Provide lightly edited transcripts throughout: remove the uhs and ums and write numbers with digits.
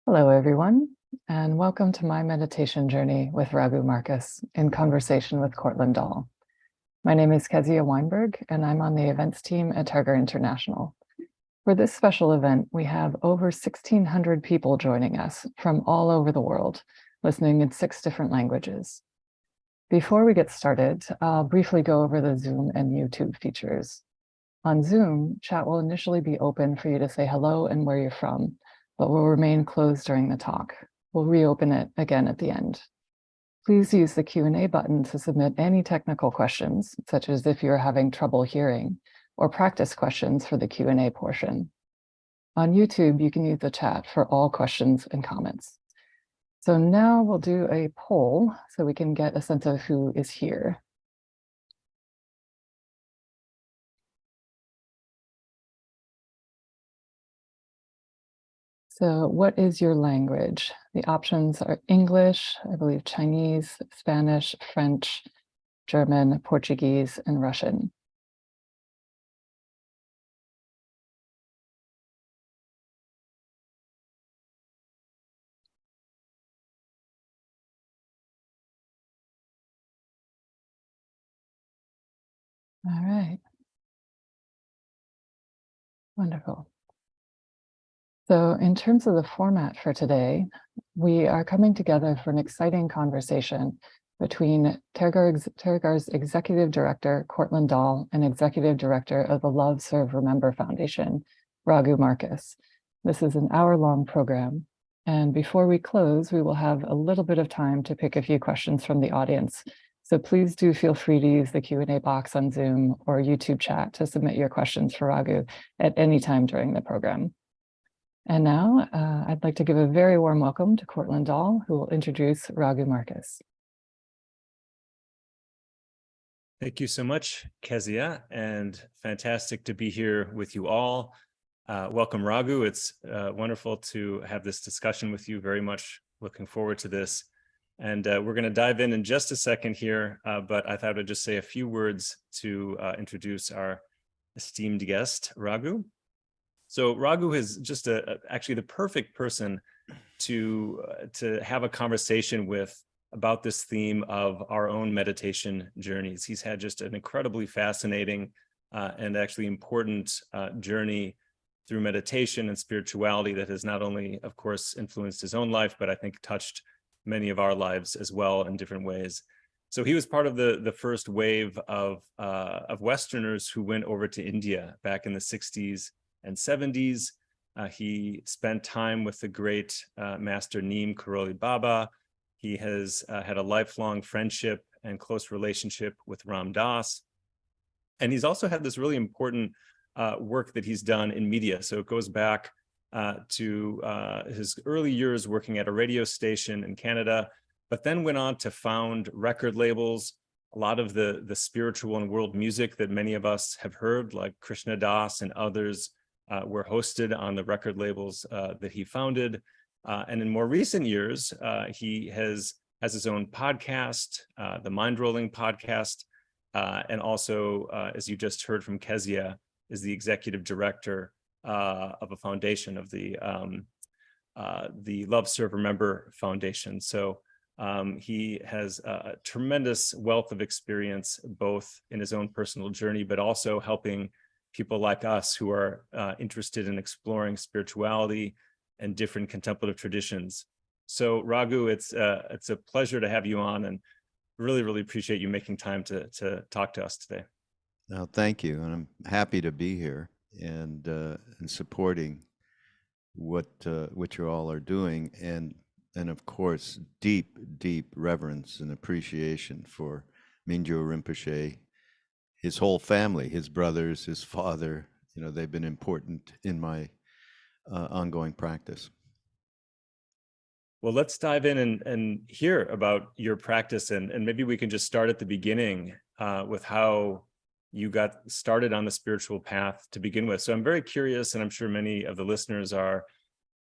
Hello, everyone, and welcome to my meditation journey with Raghu Markus in conversation with Cortland Dahl. My name is Kezia Weinberg, and I'm on the events team at Tergar International. For this special event, we have over 1,600 people joining us from all over the world, listening in 6 different languages. Before we get started, I'll briefly go over the Zoom and YouTube features. On Zoom, chat will initially be open for you to say hello and where you're from, but will remain closed during the talk. We'll reopen it again at the end. Please use the Q&A button to submit any technical questions, such as if you're having trouble hearing, or practice questions for the Q&A portion. On YouTube, you can use the chat for all questions and comments. So now we'll do a poll so we can get a sense of who is here. So what is your language? The options are English, I believe Chinese, Spanish, French, German, Portuguese, and Russian. All right. Wonderful. So in terms of the format for today, we are coming together for an exciting conversation between Tergar's Executive Director, Cortland Dahl, and Executive Director of the Love, Serve, Remember Foundation, Raghu Markus. This is an hour-long program. And before we close, we will have a little bit of time to pick a few questions from the audience. So please do feel free to use the Q&A box on Zoom or YouTube chat to submit your questions for Raghu at any time during the program. And now I'd like to give a very warm welcome to Cortland Dahl, who will introduce Raghu Markus. Thank you so much, Kezia, and fantastic to be here with you all. Welcome, Raghu. It's wonderful to have this discussion with you. Very much looking forward to this. And we're going to dive in just a second here, but I thought I'd just say a few words to introduce our esteemed guest, Raghu. So Raghu is just actually the perfect person to have a conversation with about this theme of our own meditation journeys. He's had just an incredibly fascinating and actually important journey through meditation and spirituality that has not only, of course, influenced his own life, but I think touched many of our lives as well in different ways. So he was part of the first wave of Westerners who went over to India back in the 60s and 70s. He spent time with the great master Neem Karoli Baba. He has had a lifelong friendship and close relationship with Ram Dass. And he's also had this really important work that he's done in media. So it goes back to his early years working at a radio station in Canada, but then went on to found record labels. A lot of the spiritual and world music that many of us have heard, like Krishna Das and others, were hosted on the record labels that he founded. And in more recent years, he has his own podcast, the Mindrolling Podcast, and also, as you just heard from Kezia, is the executive director of a foundation of the Love, Serve, Remember Foundation. So he has a tremendous wealth of experience, both in his own personal journey, but also helping people like us who are interested in exploring spirituality and different contemplative traditions. So Raghu, it's a pleasure to have you on, and really, really appreciate you making time to talk to us today. No, thank you, and I'm happy to be here and supporting what you all are doing, and of course deep reverence and appreciation for Mingyur Rinpoche, his whole family, his brothers, his father. You know, they've been important in my ongoing practice. Well, let's dive in and hear about your practice, and maybe we can just start at the beginning with how you got started on the spiritual path to begin with. So I'm very curious, and I'm sure many of the listeners are,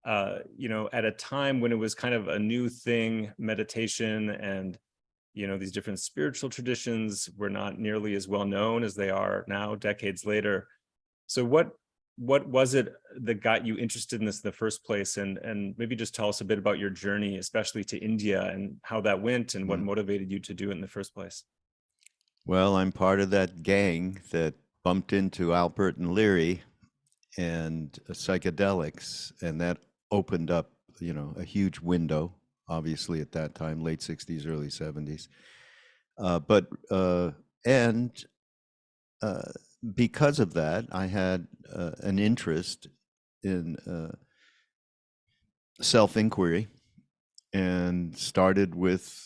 at a time when it was kind of a new thing, meditation and, these different spiritual traditions were not nearly as well known as they are now, decades later. So what what was it that got you interested in this in the first place? And maybe just tell us a bit about your journey, especially to India, and how that went and what motivated you to do it in the first place. Well, I'm part of that gang that bumped into Alpert and Leary and psychedelics, and that opened up, a huge window, obviously at that time, late 60s, early 70s. And because of that, I had an interest in self-inquiry, and started with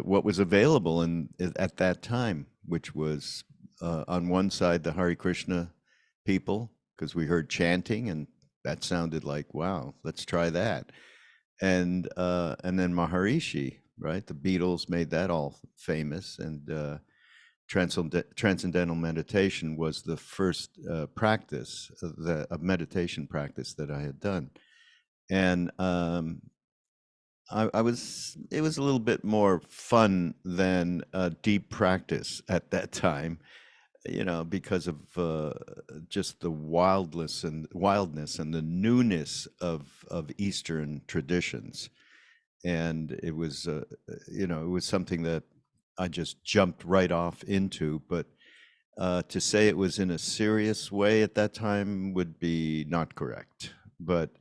what was available at that time, which was on one side the Hare Krishna people, because we heard chanting, and that sounded like, wow, let's try that. And then Maharishi, right? The Beatles made that all famous, and transcendental meditation was the first practice of meditation practice that I had done. And it was a little bit more fun than deep practice at that time, because of just the wildness and the newness of Eastern traditions. And it was, it was something that I just jumped right off into. But to say it was in a serious way at that time would be not correct. But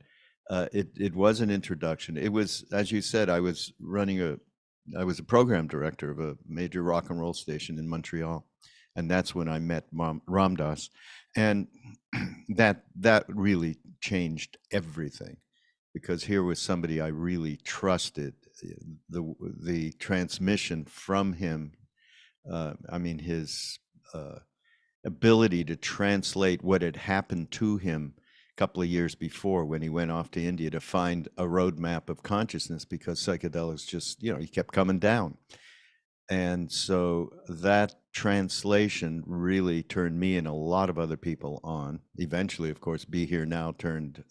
it was an introduction. It was, as you said, I was a program director of a major rock and roll station in Montreal, and that's when I met Ram Dass, and that really changed everything, because here was somebody I really trusted. The transmission from him, his ability to translate what had happened to him couple of years before when he went off to India to find a roadmap of consciousness, because psychedelics just, he kept coming down. And so that translation really turned me and a lot of other people on. Eventually, of course, Be Here Now turned,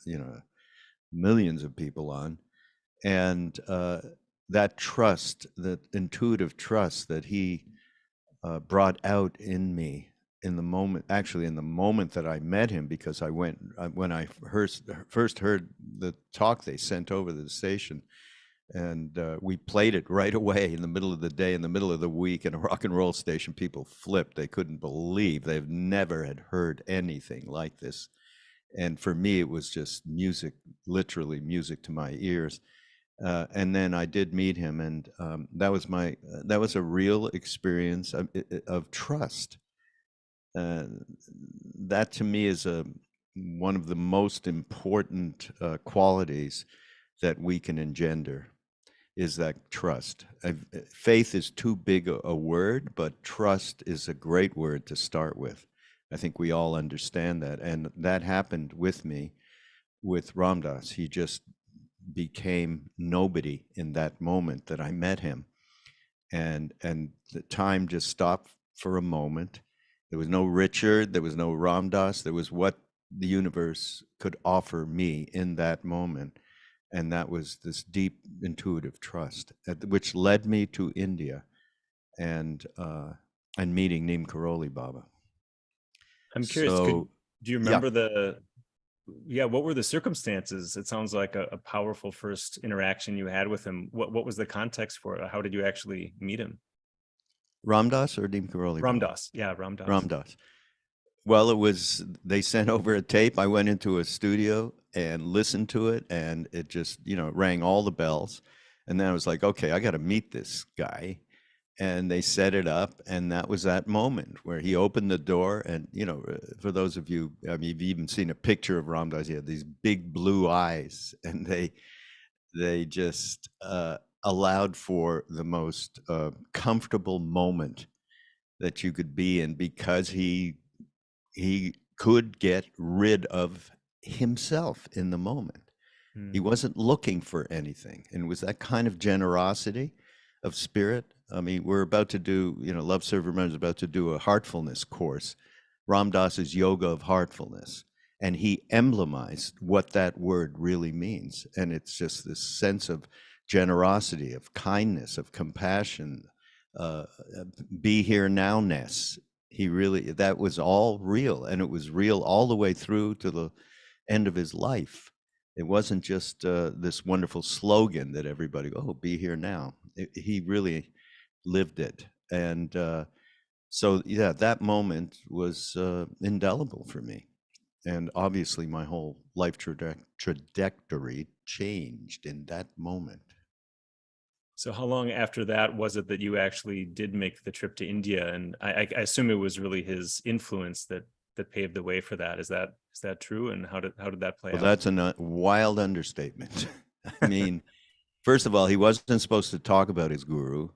millions of people on. And that trust, that intuitive trust that he brought out in me in the moment that I met him, because when I first heard the talk they sent over to the station, and we played it right away in the middle of the day, in the middle of the week, in a rock and roll station. People flipped. They couldn't believe. They've never had heard anything like this. And for me, it was just music, literally music to my ears. And then I did meet him, and that was a real experience of trust. That to me is one of the most important qualities that we can engender, is that trust. Faith is too big a word, but trust is a great word to start with. I think we all understand that. And that happened with me, with Ram Dass. He just became nobody in that moment that I met him. And the time just stopped for a moment. There was no Richard, there was no Ram Dass, there was what the universe could offer me in that moment. And that was this deep intuitive trust, which led me to India and meeting Neem Karoli Baba. I'm curious, do you remember what were the circumstances? It sounds like a powerful first interaction you had with him. What was the context for it? How did you actually meet him? Ram Dass or Neem Karoli? Ram Dass, yeah, Ram Dass. Ram Dass. Well, they sent over a tape. I went into a studio and listened to it, and it just, rang all the bells. And then I was like, okay, I got to meet this guy. And they set it up, and that was that moment where he opened the door. And, for those of you, you've even seen a picture of Ram Dass. He had these big blue eyes, and they just allowed for the most comfortable moment that you could be in, because he could get rid of himself in the moment. He wasn't looking for anything. And it was that kind of generosity of spirit. We're about to do, Love Serve Remembers is about to do a heartfulness course, Ram Dass's Yoga of Heartfulness. And he emblemized what that word really means. And it's just this sense of generosity, of kindness, of compassion, be here now-ness he really, that was all real, and it was real all the way through to the end of his life. It wasn't just this wonderful slogan that everybody, oh, be here now. He really lived it. And so, yeah, that moment was indelible for me. And obviously, my whole life trajectory changed in that moment. So how long after that was it that you actually did make the trip to India? And I assume it was really his influence that paved the way for that. Is that true? And how did that play Well, out? that's a wild understatement. I mean, first of all, he wasn't supposed to talk about his guru.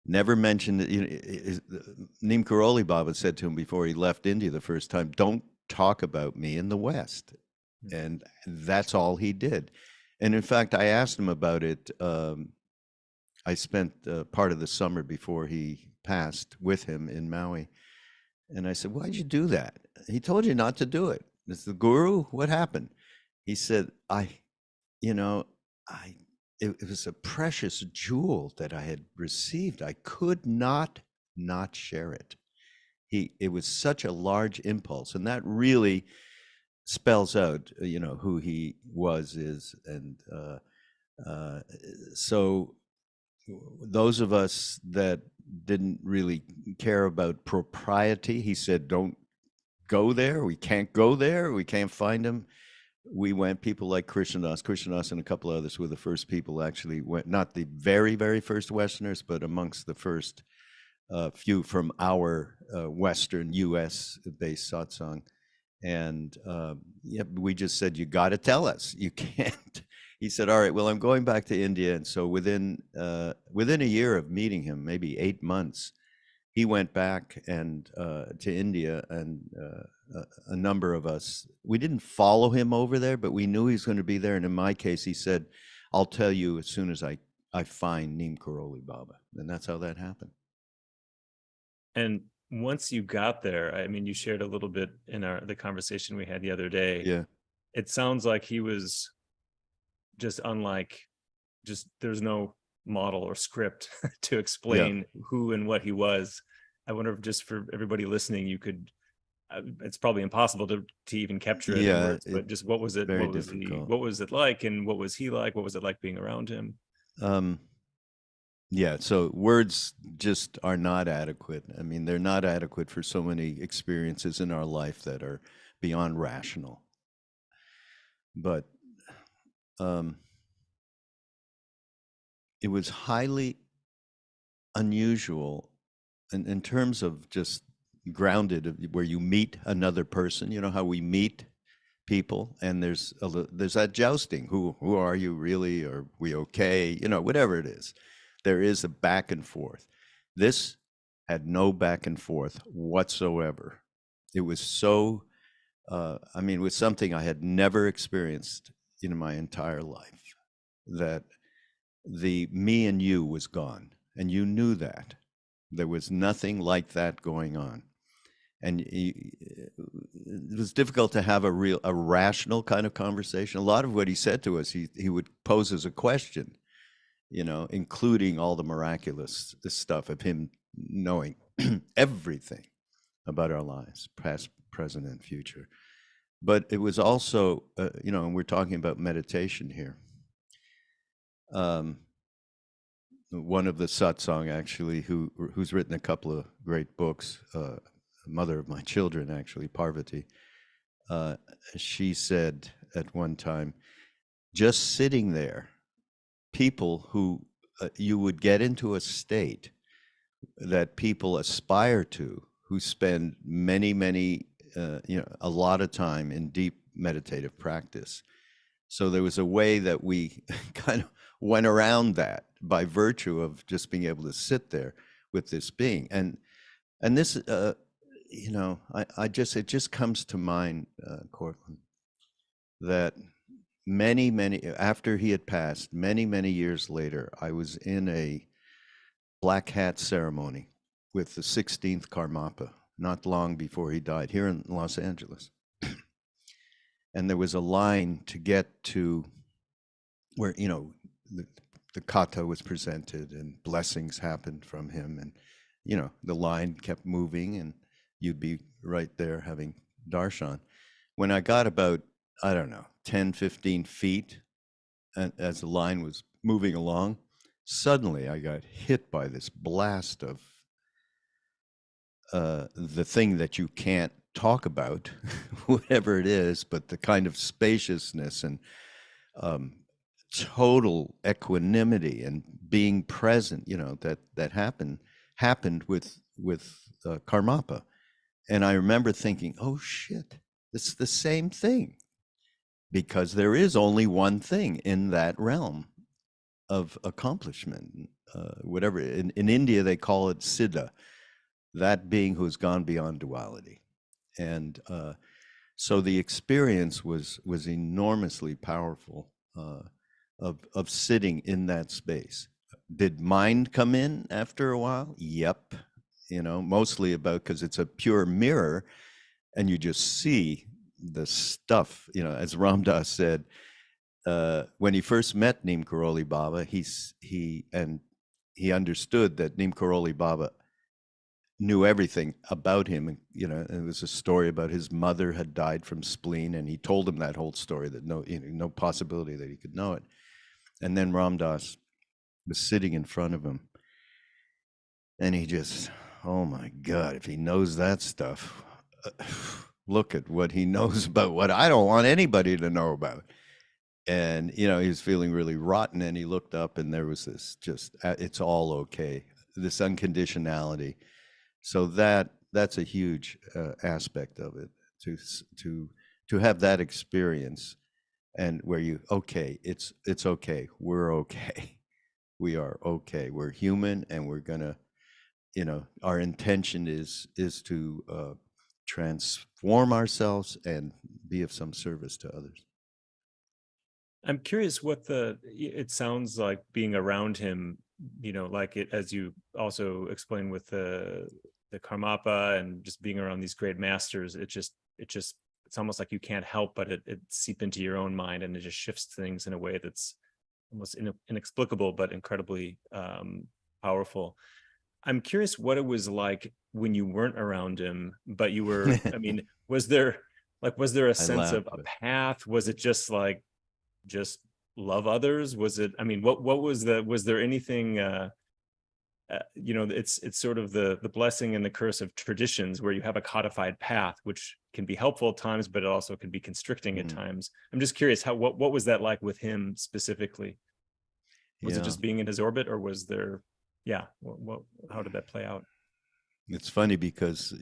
Never mentioned it. You know, Neem Karoli Baba said to him before he left India the first time, "Don't talk about me in the West," and that's all he did. And in fact, I asked him about it. I spent part of the summer before he passed with him in Maui, and I said, "Why'd you do that?" He told you not to do it. It's the guru. What happened? He said, you know, it was a precious jewel that I had received. I could not share it. It was such a large impulse, and that really spells out, who he is, and so those of us that didn't really care about propriety, he said, "Don't go there. We can't go there. We can't find him." We went, people like Krishnadas and a couple others were the first people actually went, not the very, very first Westerners, but amongst the first few from our Western US-based satsang. And we just said, "You got to tell us. You can't." He said, "All right, well, I'm going back to India." And so within a year of meeting him, maybe 8 months, he went back and to India, and a number of us, we didn't follow him over there, but we knew he was going to be there. And in my case, he said, "I'll tell you as soon as I find Neem Karoli Baba." And that's how that happened. And once you got there, I mean, you shared a little bit in the conversation we had the other day. Yeah. It sounds like he was just there's no model or script to explain who and what he was. I wonder if, just for everybody listening, you could, it's probably impossible to even capture it in words, but just what was it? What was it like? And what was he like? What was it like being around him? Yeah, so words just are not adequate. I mean, they're not adequate for so many experiences in our life that are beyond rational. But it was highly unusual in terms of just grounded, where you meet another person. You know how we meet people, and there's that jousting. Who are you really? Are we okay? Whatever it is. There is a back and forth. This had no back and forth whatsoever. It was so, it was something I had never experienced in my entire life, that the me and you was gone. And you knew that. There was nothing like that going on. And it was difficult to have a rational kind of conversation. A lot of what he said to us, he would pose as a question, including all the miraculous stuff of him knowing everything about our lives, past, present, and future. But it was also, and we're talking about meditation here. One of the satsang, actually, who's written a couple of great books, mother of my children, actually, Parvati, she said at one time, just sitting there, people who you would get into a state that people aspire to, who spend many, a lot of time in deep meditative practice. So there was a way that we kind of went around that by virtue of just being able to sit there with this being. And this, it just comes to mind, Cortland, that many, after he had passed, many years later, I was in a black hat ceremony with the 16th Karmapa, not long before he died, here in Los Angeles. And there was a line to get to where, the kata was presented and blessings happened from him. And, the line kept moving. And you'd be right there having darshan. When I got about, I don't know, 10, 15 feet, and as the line was moving along, suddenly I got hit by this blast of the thing that you can't talk about, whatever it is, but the kind of spaciousness and total equanimity and being present, that happened with Karmapa. And I remember thinking, oh shit, it's the same thing, because there is only one thing in that realm of accomplishment. Whatever in India they call it siddha, that being who's gone beyond duality. And so the experience was enormously powerful, of sitting in that space. Did mind come in after a while? Yep. Mostly because it's a pure mirror, and you just see the stuff. As Ram Dass said, when he first met Neem Karoli Baba, he understood that Neem Karoli Baba knew everything about him. It was a story about his mother had died from spleen, and he told him that whole story, that no possibility that he could know it. And then Ram Dass was sitting in front of him, and he just, oh my God, if he knows that stuff, look at what he knows about what I don't want anybody to know about. And, he was feeling really rotten, and he looked up, and there was this just, it's all okay, this unconditionality. So that's a huge aspect of it, to have that experience, and where it's okay, we're okay, we are okay, we're human, and we're gonna, our intention is to transform ourselves and be of some service to others. I'm curious it sounds like being around him, like it, as you also explained with the Karmapa and just being around these great masters, it's almost like you can't help but it seep into your own mind, and it just shifts things in a way that's almost inexplicable, but incredibly powerful. I'm curious what it was like when you weren't around him, but you were, was there a sense of a path? Was it just love others? Was it, what was there anything, it's sort of the blessing and the curse of traditions, where you have a codified path, which can be helpful at times, but it also can be constricting at times. I'm just curious, what was that like with him specifically? Was it just being in his orbit, or was there, how did that play out? It's funny, because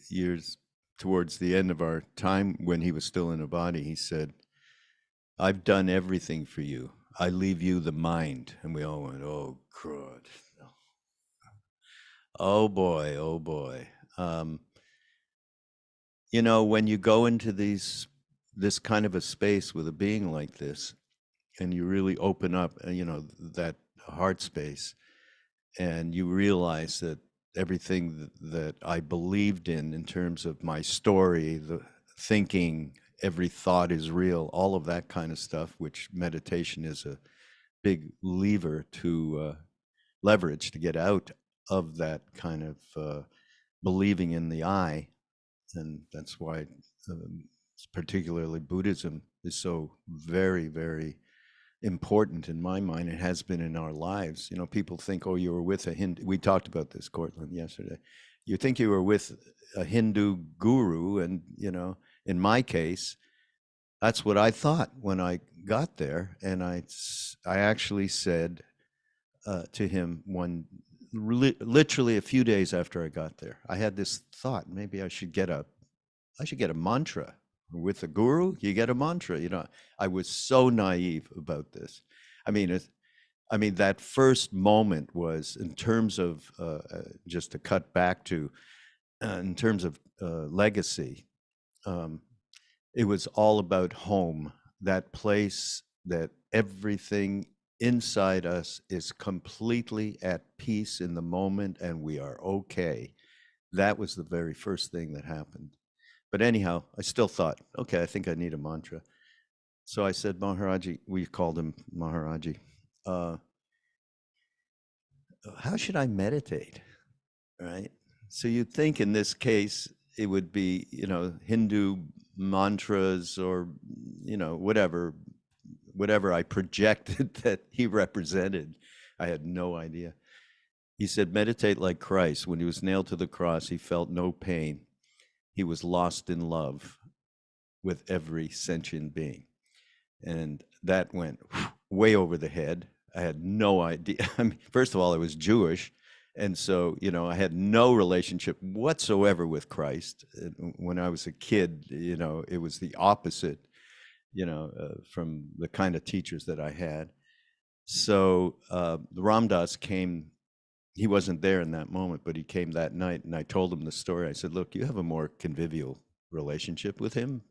years towards the end of our time, when he was still in a body, he said, I've done everything for you. I leave you the mind. And we all went, oh, God. Oh, boy. Oh, boy. When you go into this kind of a space with a being like this, and you really open up, that heart space, and you realize that everything that I believed in terms of my story, the thinking, every thought is real, all of that kind of stuff, which meditation is a big lever to leverage to get out of that kind of believing in the I. And that's why particularly Buddhism is so very, very important in my mind. It has been in our lives. People think, oh, you were with a Hindu. We talked about this, Cortland, yesterday. You think you were with a Hindu guru, and in my case, that's what I thought when I got there. And I actually said to him literally a few days after I got there, I had this thought, maybe I should get a mantra. With a guru, you get a mantra. I was so naive about this. That first moment was, in terms of just to cut back to, in terms of legacy, it was all about home, that place that everything inside us is completely at peace in the moment, and we are okay. That was the very first thing that happened. But anyhow, I still thought, okay, I think I need a mantra. So I said, Maharaji, we called him Maharaji, how should I meditate, right? So you'd think in this case, it would be, Hindu mantras or, whatever I projected that he represented. I had no idea. He said, meditate like Christ. When he was nailed to the cross, he felt no pain. He was lost in love with every sentient being. And that went way over the head. I had no idea. I mean, first of all, I was Jewish. And so, I had no relationship whatsoever with Christ. When I was a kid, it was the opposite, from the kind of teachers that I had. So Ram Dass came. He wasn't there in that moment, but he came that night, and I told him the story. I said, look, you have a more convivial relationship with him.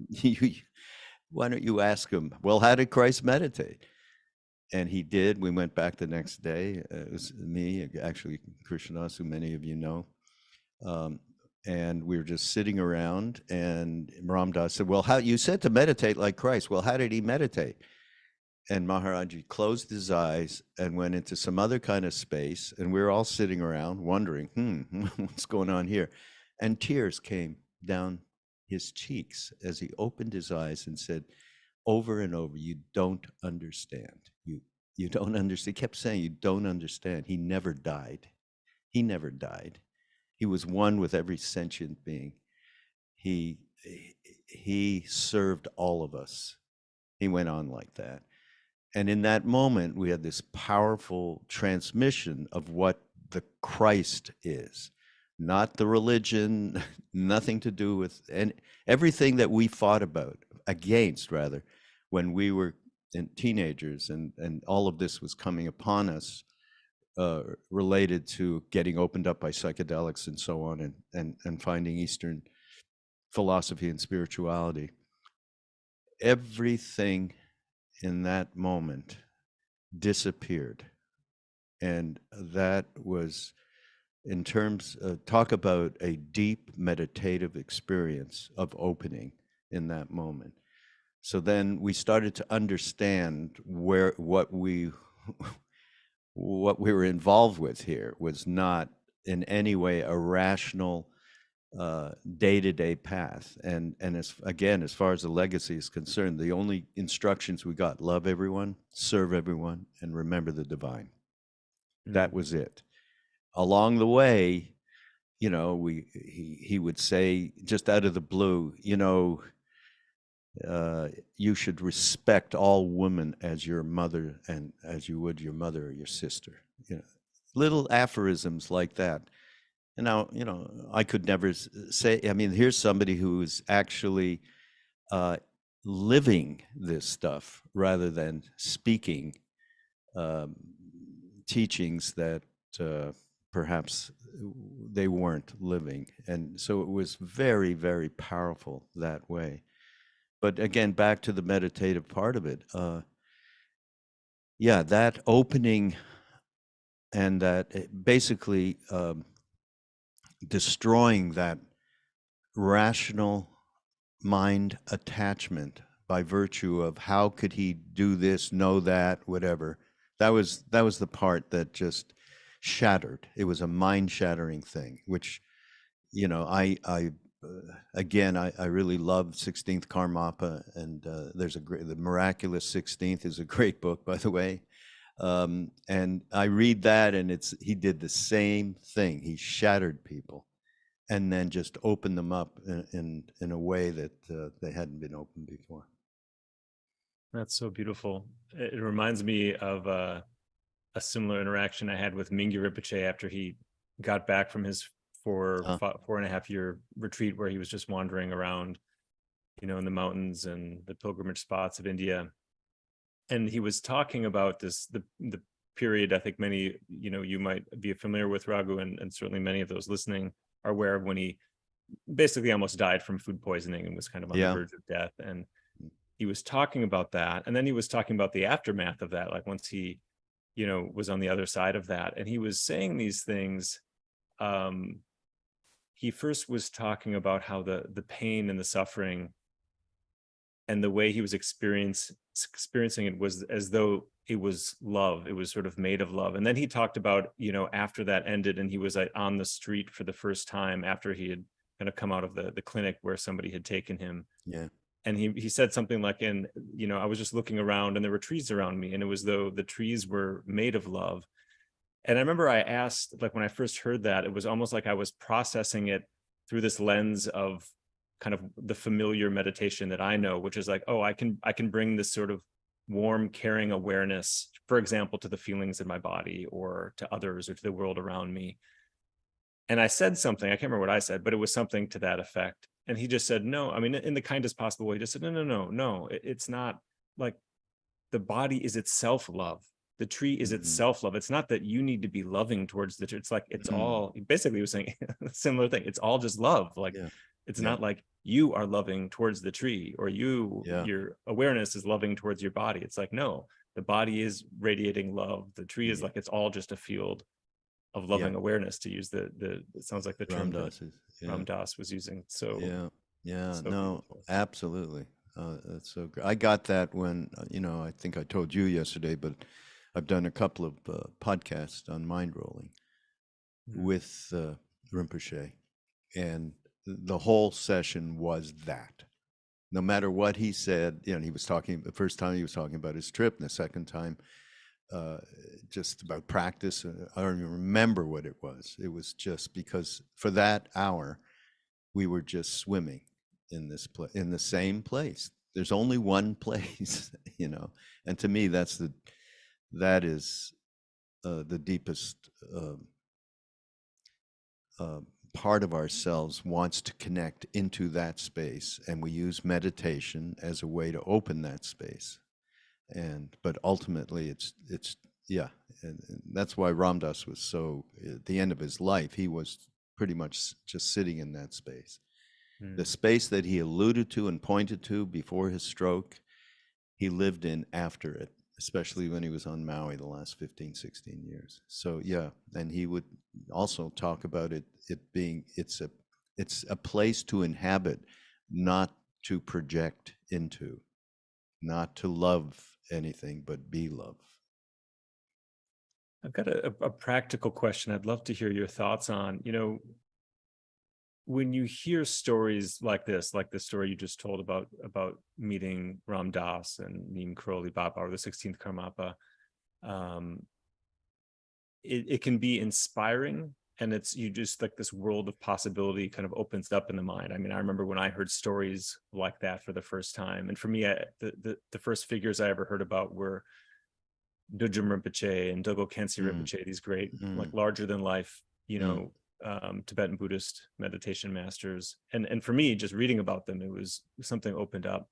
Why don't you ask him, well, how did Christ meditate? And he did. We went back the next day. It was me, actually, Krishnas, who many of you know. And we were just sitting around, and Ram Dass said, well, you said to meditate like Christ. Well, how did he meditate? And Maharaji closed his eyes and went into some other kind of space. And we were all sitting around wondering, what's going on here? And tears came down his cheeks as he opened his eyes and said over and over, you don't understand. You don't understand. He kept saying, you don't understand. He never died. He never died. He was one with every sentient being. He served all of us. He went on like that. And in that moment, we had this powerful transmission of what the Christ is, not the religion, nothing to do with, and everything that we fought against, when we were teenagers, and all of this was coming upon us, related to getting opened up by psychedelics and so on, and finding Eastern philosophy and spirituality. Everything in that moment disappeared. And that was, in terms of, talk about a deep meditative experience of opening in that moment. So then we started to understand what we were involved with here was not in any way a rational day-to-day path. And as far as the legacy is concerned, the only instructions we got: love everyone, serve everyone, and remember the divine. That was it. Along the way, he would say, just out of the blue, you should respect all women as your mother and as you would your mother or your sister. Little aphorisms like that. And now, I could never say, here's somebody who is actually living this stuff rather than speaking teachings that perhaps they weren't living. And so it was very, very powerful that way. But again, back to the meditative part of it. That opening and that basically destroying that rational mind attachment by virtue of how could he do this, know that, whatever. That was the part that just shattered. It was a mind-shattering thing, which, I really love 16th Karmapa, and the Miraculous 16th is a great book, by the way. And I read that, and he did the same thing. He shattered people and then just opened them up in a way that they hadn't been opened before. That's so beautiful. It reminds me of a similar interaction I had with Mingyur Rinpoche after he got back from his 4.5 year retreat, where he was just wandering around, in the mountains and the pilgrimage spots of India. And he was talking about the period, I think many, you might be familiar with, Raghu, and certainly many of those listening are aware of, when he basically almost died from food poisoning and was kind of on the verge of death. And he was talking about that. And then he was talking about the aftermath of that, like once he, was on the other side of that. And he was saying these things. He first was talking about how the pain and the suffering and the way he was experiencing it was as though it was love. It was sort of made of love. And then he talked about, after that ended and he was on the street for the first time after he had kind of come out of the clinic where somebody had taken him. Yeah. And he said something like, I was just looking around and there were trees around me, and it was though the trees were made of love. And I remember I asked, like, when I first heard that, it was almost like I was processing it through this lens of kind of the familiar meditation that I know, which is like, oh, I can bring this sort of warm, caring awareness, for example, to the feelings in my body or to others or to the world around me. And I said something, I can't remember what I said, but it was something to that effect. And he just said, no, I mean, in the kindest possible way, he just said, no, it's not. Like, the body is itself love. The tree is itself love. It's not that you need to be loving towards the tree. It's like, it's all, basically he was saying a similar thing. It's all just love. Like, it's not like you are loving towards the tree, or your awareness is loving towards your body. It's like, no, the body is radiating love. The tree is like, it's all just a field of loving awareness, to use it sounds like the term that Ram Dass was using. So no, beautiful. Absolutely. That's so great. I got that when, I think I told you yesterday, but I've done a couple of podcasts on Mindrolling with Rinpoche, and the whole session was that. No matter what he said, he was talking, the first time he was talking about his trip, and the second time just about practice. I don't even remember what it was. It was just because for that hour, we were just swimming in in the same place. There's only one place, and to me, that is the deepest part of ourselves wants to connect into that space, and we use meditation as a way to open that space. But ultimately, it's and that's why Ram Dass was so, at the end of his life, he was pretty much just sitting in that space. The space that he alluded to and pointed to before his stroke, he lived in after it, especially when he was on Maui the last 15, 16 years. So and he would also talk about it being, it's a place to inhabit, not to project into, not to love anything, but be love. I've got a practical question I'd love to hear your thoughts on. When you hear stories like this, like the story you just told about meeting Ram Dass and Neem Karoli Baba, or the 16th Karmapa, it can be inspiring, and it's, you just, like, this world of possibility kind of opens up in the mind. I mean, I remember when I heard stories like that for the first time, and for me, the first figures I ever heard about were Dudjom Rinpoche and Dogo Khyentse Rinpoche, these great, like, larger than life, Tibetan Buddhist meditation masters. And for me, just reading about them, it was something opened up.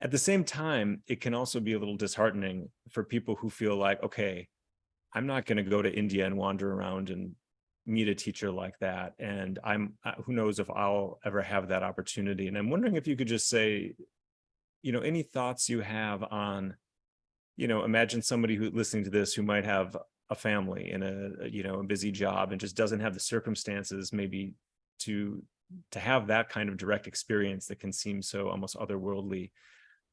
At the same time, it can also be a little disheartening for people who feel like, okay, I'm not going to go to India and wander around and meet a teacher like that. And who knows if I'll ever have that opportunity. And I'm wondering if you could just say, any thoughts you have on, imagine somebody who listening to this who might have a family and a busy job and just doesn't have the circumstances maybe to have that kind of direct experience that can seem so almost otherworldly.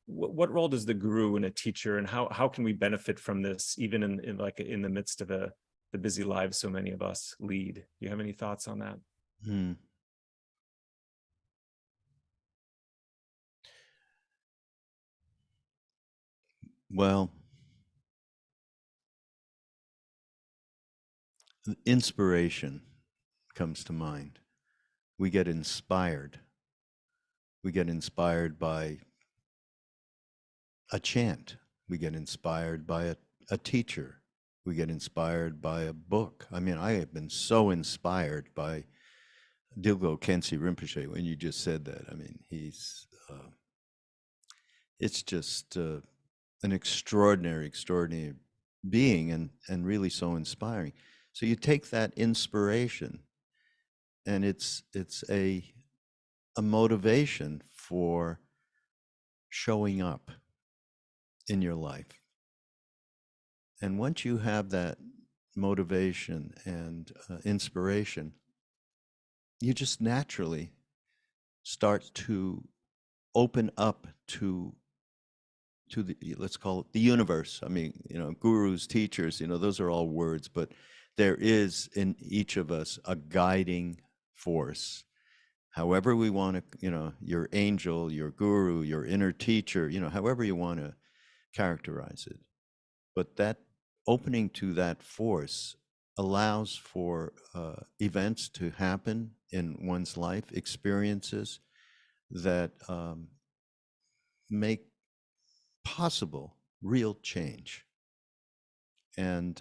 What role does the guru and a teacher, and how can we benefit from this, even in the midst of the busy lives so many of us lead? Do you have any thoughts on that? Well, inspiration comes to mind. We get inspired. We get inspired by a chant. We get inspired by a teacher. We get inspired by a book. I mean, I have been so inspired by Dilgo Khyentse Rinpoche when you just said that. I mean, it's just an extraordinary being, and really so inspiring. So you take that inspiration, and it's a motivation for showing up in your life. And once you have that motivation and inspiration, you just naturally start to open up to the, let's call it the universe. I mean, gurus, teachers, those are all words, but there is in each of us a guiding force however we want to, your angel, your guru, your inner teacher, however you want to characterize it. But that opening to that force allows for events to happen in one's life, experiences that make possible real change. And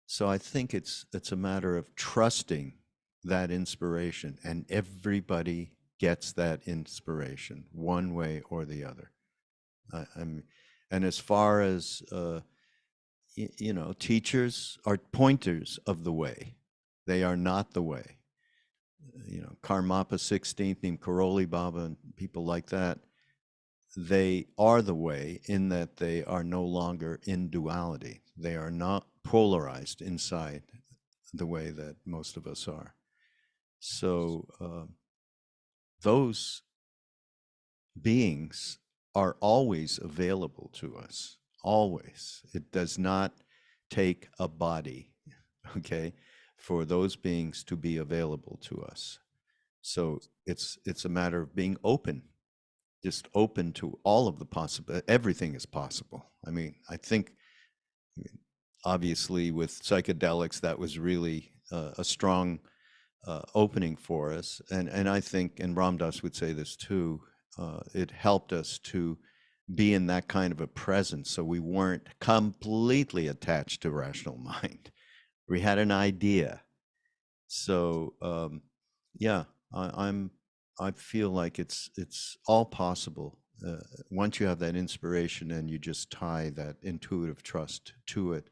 so I think it's a matter of trusting that inspiration, and everybody gets that inspiration one way or the other. And as far as teachers are pointers of the way. They are not the way. Karmapa 16th, named Karoli Baba, and people like that, they are the way in that they are no longer in duality. They are not polarized inside the way that most of us are. So those beings are always available to us, always. It does not take a body, okay, for those beings to be available to us. So it's a matter of being open, just open to all of the possible. Everything is possible. I mean, I think obviously with psychedelics, that was really a strong opening for us. And I think, and Ram Dass would say this too, it helped us to be in that kind of a presence, so we weren't completely attached to rational mind. We had an idea. So I feel like it's all possible once you have that inspiration and you just tie that intuitive trust to it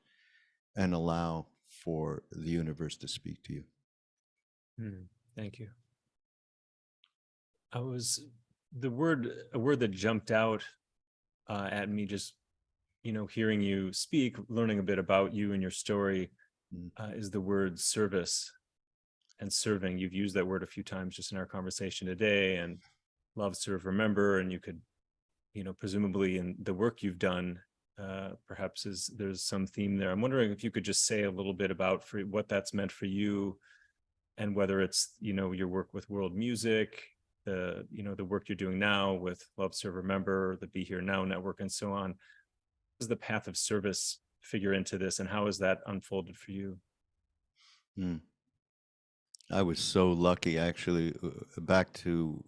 and allow for the universe to speak to you. Thank you. A word that jumped out at me, just hearing you speak, learning a bit about you and your story, is the word service and serving. You've used that word a few times just in our conversation today, and love, serve, remember. And you could, presumably in the work you've done, perhaps there's some theme there. I'm wondering if you could just say a little bit about what that's meant for you, and whether it's, your work with world music, the work you're doing now with Love, Serve, Remember, the Be Here Now network, and so on. Does the path of service figure into this, and how has that unfolded for you? I was so lucky, actually, back to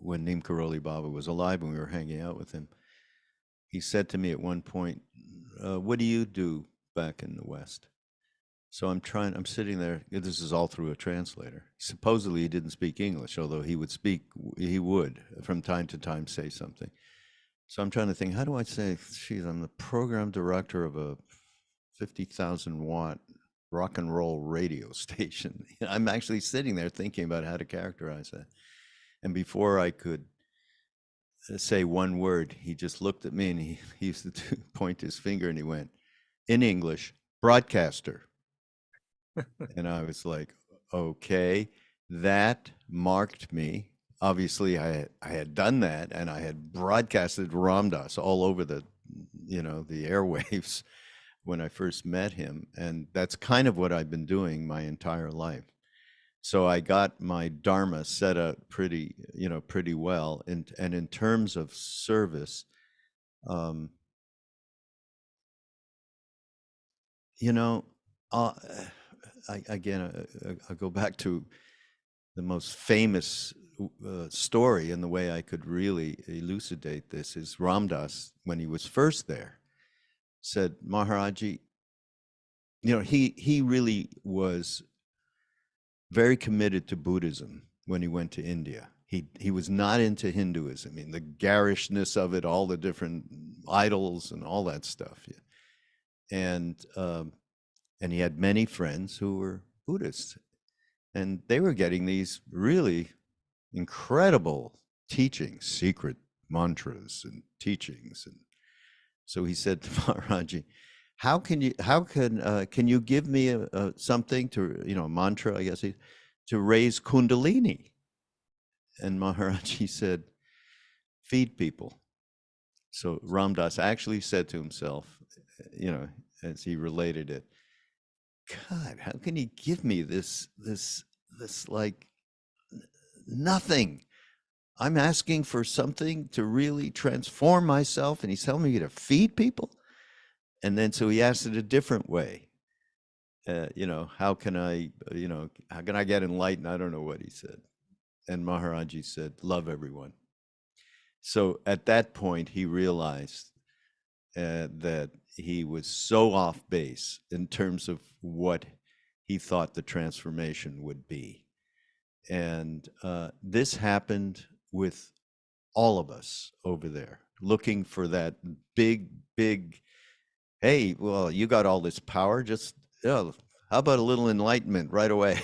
when Neem Karoli Baba was alive, when we were hanging out with him. He said to me at one point, what do you do back in the West? So I'm sitting there, this is all through a translator. Supposedly he didn't speak English, although he would from time to time say something. So I'm trying to think, how do I say, geez, I'm the program director of a 50,000 watt rock and roll radio station. I'm actually sitting there thinking about how to characterize that. And before I could say one word, he just looked at me and he used to point his finger and he went, in English, broadcaster. And I was like, okay, that marked me. Obviously, I had done that, and I had broadcasted Ram Dass all over the airwaves when I first met him. And that's kind of what I've been doing my entire life. So I got my dharma set up pretty well. And in terms of service, I go back to the most famous story, and the way I could really elucidate this is Ram Dass, when he was first there, said, Maharaji, he really was very committed to Buddhism when he went to India. He was not into Hinduism. I mean, the garishness of it, all the different idols and all that stuff. And he had many friends who were Buddhists, and they were getting these really incredible teachings, secret mantras and teachings. And so he said to Maharaji, can you give me something to, a mantra, I guess, to raise Kundalini? And Maharaji said, feed people. So Ram Dass actually said to himself, as he related it, God, how can he give me this like nothing. I'm asking for something to really transform myself, and he's telling me to feed people. And then so he asked it a different way. How can I get enlightened? I don't know what he said. And Maharaji said, love everyone. So at that point, he realized that he was so off base in terms of what he thought the transformation would be. And this happened with all of us over there, looking for that big, hey, well, you got all this power, just, how about a little enlightenment right away?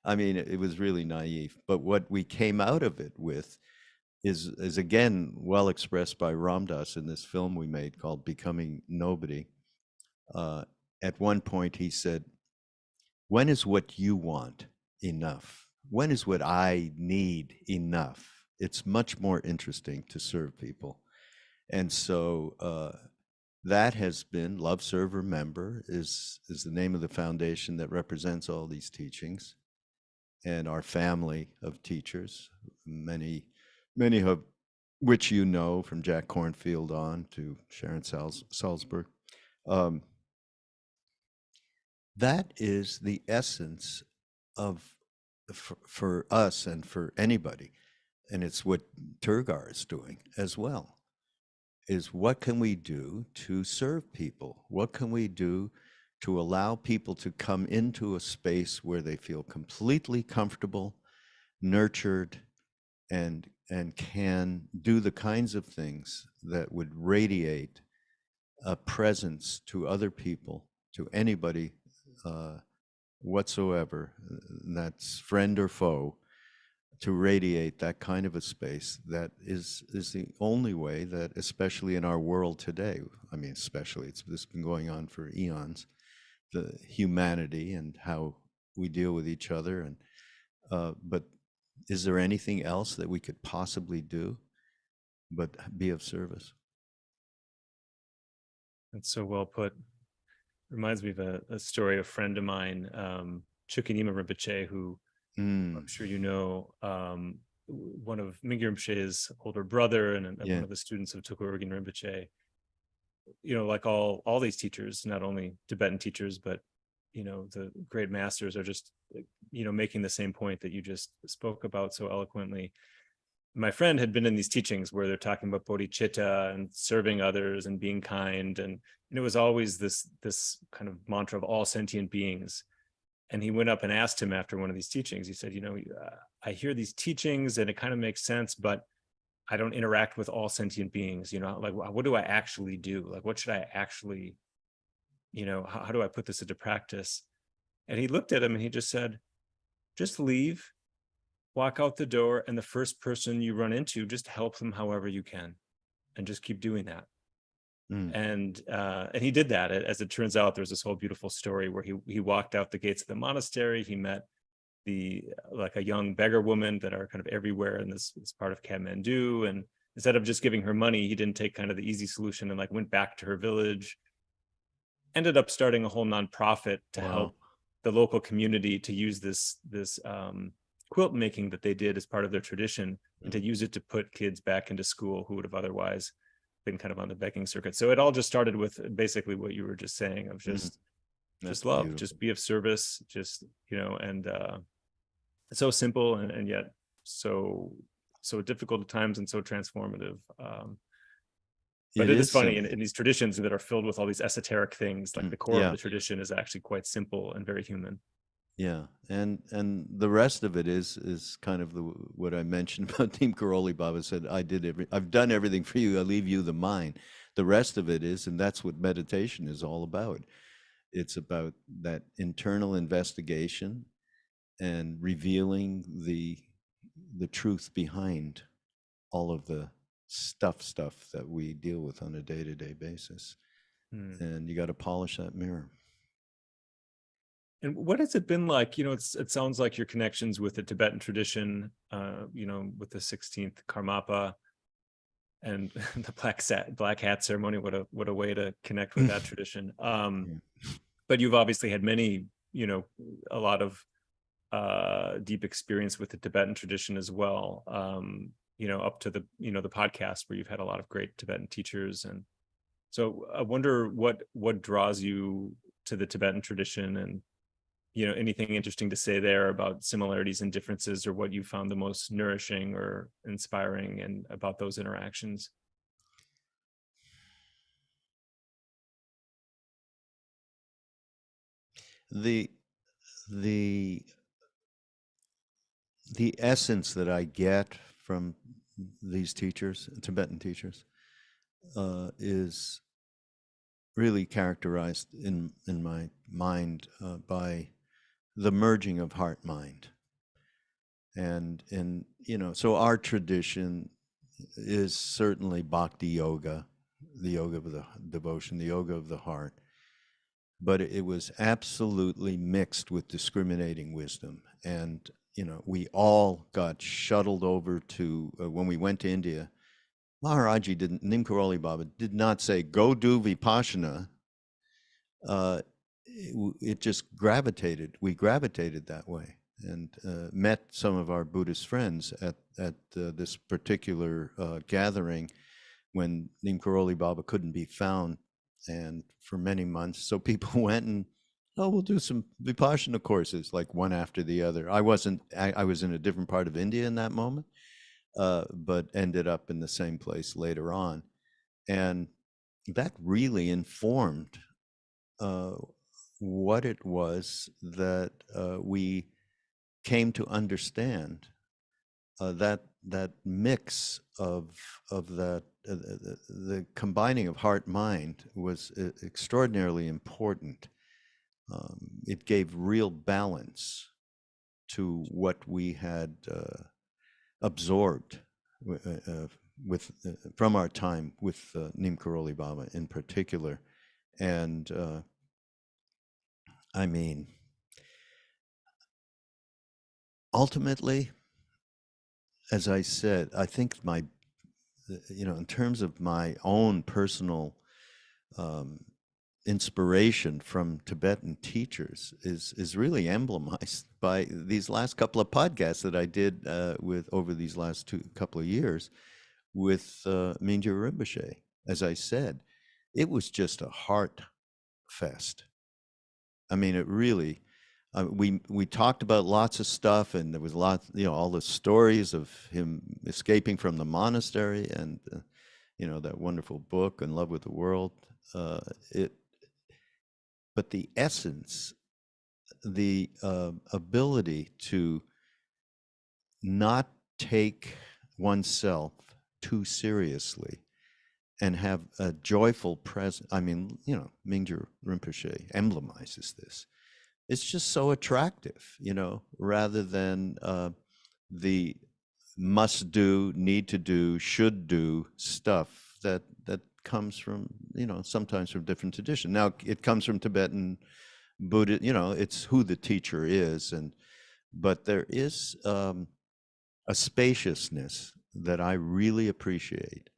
I mean, it was really naive. But what we came out of it with is again well expressed by Ram Dass in this film we made called Becoming Nobody. At one point he said, when is what you want enough? When is what I need enough? It's much more interesting to serve people. And so that has been Love, Serve, Remember is the name of the foundation that represents all these teachings, and our family of teachers, many of which you know, from Jack Kornfield on to Sharon Salzberg. That is the essence of, for us and for anybody, and it's what Tergar is doing as well, is what can we do to serve people? What can we do to allow people to come into a space where they feel completely comfortable, nurtured, and can do the kinds of things that would radiate a presence to other people, to anybody whatsoever, that's friend or foe, to radiate that kind of a space that is the only way that, especially in our world today, I mean, especially, this has been going on for eons, the humanity and how we deal with each other. And but is there anything else that we could possibly do but be of service? That's so well put. Reminds me of a story of a friend of mine, Chukyinima Rinpoche, who I'm sure you know, one of Mingyur Rinpoche's older brother and one of the students of Tulku Urgyen Rinpoche. Like all these teachers, not only Tibetan teachers, but the great masters are just making the same point that you just spoke about so eloquently. My friend had been in these teachings where they're talking about bodhicitta and serving others and being kind, and it was always this kind of mantra of all sentient beings. And he went up and asked him after one of these teachings, he said, I hear these teachings and it kind of makes sense, but I don't interact with all sentient beings. Like, what do I actually do? Like, what should I actually, how do I put this into practice? And he looked at him and he just said, just leave, walk out the door, and the first person you run into, just help them however you can, and just keep doing that. And he did that. As it turns out, there's this whole beautiful story where he walked out the gates of the monastery. He met a young beggar woman that are kind of everywhere in this part of Kathmandu. And instead of just giving her money, he didn't take kind of the easy solution and went back to her village. Ended up starting a whole nonprofit to help the local community to use this quilt making that they did as part of their tradition, and to use it to put kids back into school who would have otherwise been kind of on the begging circuit. So it all just started with basically what you were just saying of just love, beautiful. Just be of service, just, and it's so simple and yet so difficult at times and so transformative. But it is funny in these traditions that are filled with all these esoteric things, like the core of the tradition is actually quite simple and very human. Yeah, and the rest of it is kind of what I mentioned about Neem Karoli Baba said, I've done everything for you, I leave you the mine. The rest of it is, and that's what meditation is all about. It's about that internal investigation and revealing the truth behind all of the stuff that we deal with on a day-to-day basis. And you got to polish that mirror. And what has it been like? It sounds like your connections with the Tibetan tradition, with the 16th Karmapa and the black hat ceremony. What a way to connect with that tradition. But you've obviously had many, a lot of deep experience with the Tibetan tradition as well. Up to the podcast where you've had a lot of great Tibetan teachers. And so I wonder what draws you to the Tibetan tradition, and anything interesting to say there about similarities and differences, or what you found the most nourishing or inspiring and about those interactions. The essence that I get from these teachers, Tibetan teachers, is really characterized in my mind by the merging of heart mind. And so our tradition is certainly bhakti yoga, the yoga of the devotion, the yoga of the heart. But it was absolutely mixed with discriminating wisdom. And we all got shuttled over to, when we went to India, Maharaji didn't, Neem Karoli Baba did not say, go do Vipassana. It just gravitated, we gravitated that way, and met some of our Buddhist friends at this particular gathering when Neem Karoli Baba couldn't be found, and for many months. So people went and, we'll do some Vipassana courses, like one after the other. I was in a different part of India in that moment, but ended up in the same place later on. And that really informed what it was that we came to understand, that mix of that, the combining of heart mind was extraordinarily important. It gave real balance to what we had absorbed from our time with Neem Karoli Baba in particular. And I mean, ultimately, as I said, I think in terms of my own personal inspiration from Tibetan teachers is really emblemized by these last couple of podcasts that I did over these last couple of years with Mingyur Rinpoche. As I said, it was just a heart fest. I mean, it really. We talked about lots of stuff, and there was lots, all the stories of him escaping from the monastery, and that wonderful book, In Love with the World. But the essence, the ability to not take oneself too seriously and have a joyful presence. I mean, Mingyur Rinpoche emblemizes this. It's just so attractive, rather than the must do, need to do, should do stuff that comes from, sometimes from different tradition. Now, it comes from Tibetan Buddha, it's who the teacher is, but there is a spaciousness that I really appreciate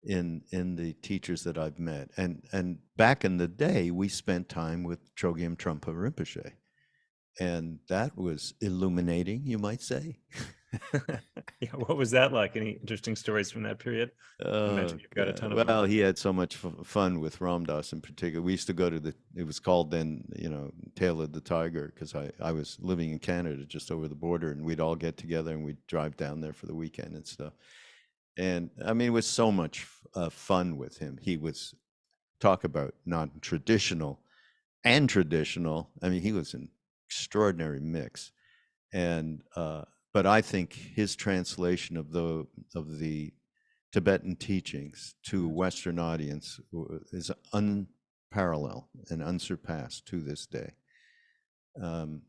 in the teachers that I've met. And back in the day, we spent time with Chogyam Trungpa Rinpoche, and that was illuminating, you might say. Yeah, what was that like? Any interesting stories from that period? I imagine you've got a ton of them. Well, he had so much fun with Ram Dass in particular. We used to go to it was called then, Tail of the Tiger, because I was living in Canada just over the border, and we'd all get together and we'd drive down there for the weekend and stuff. And I mean, it was so much fun with him. He was, talk about non-traditional and traditional. I mean, he was an extraordinary mix. And but I think his translation of the Tibetan teachings to a Western audience is unparalleled and unsurpassed to this day. And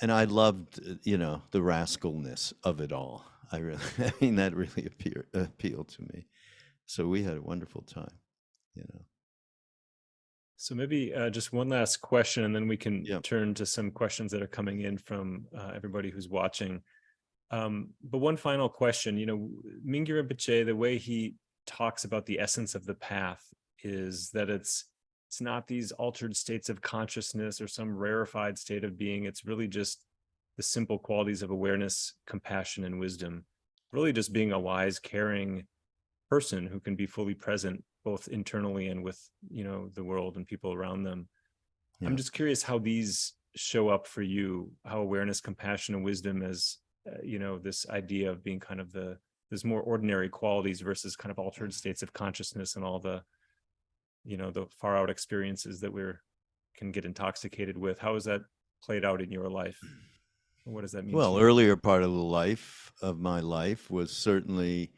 I loved, the rascalness of it all. I mean, that really appealed to me. So we had a wonderful time, So maybe just one last question, and then we can Yeah. turn to some questions that are coming in from everybody who's watching. But one final question, Mingyur Rinpoche, the way he talks about the essence of the path is that it's it's not these altered states of consciousness or some rarefied state of being. It's really just the simple qualities of awareness, compassion, and wisdom. Really just being a wise, caring person who can be fully present both internally and with, the world and people around them. Yeah. I'm just curious how these show up for you, how awareness, compassion, and wisdom as, this idea of being kind of there's more ordinary qualities versus kind of altered states of consciousness and all the far out experiences that can get intoxicated with. How has that played out in your life? What does that mean? Well, to you? earlier part of my life was certainly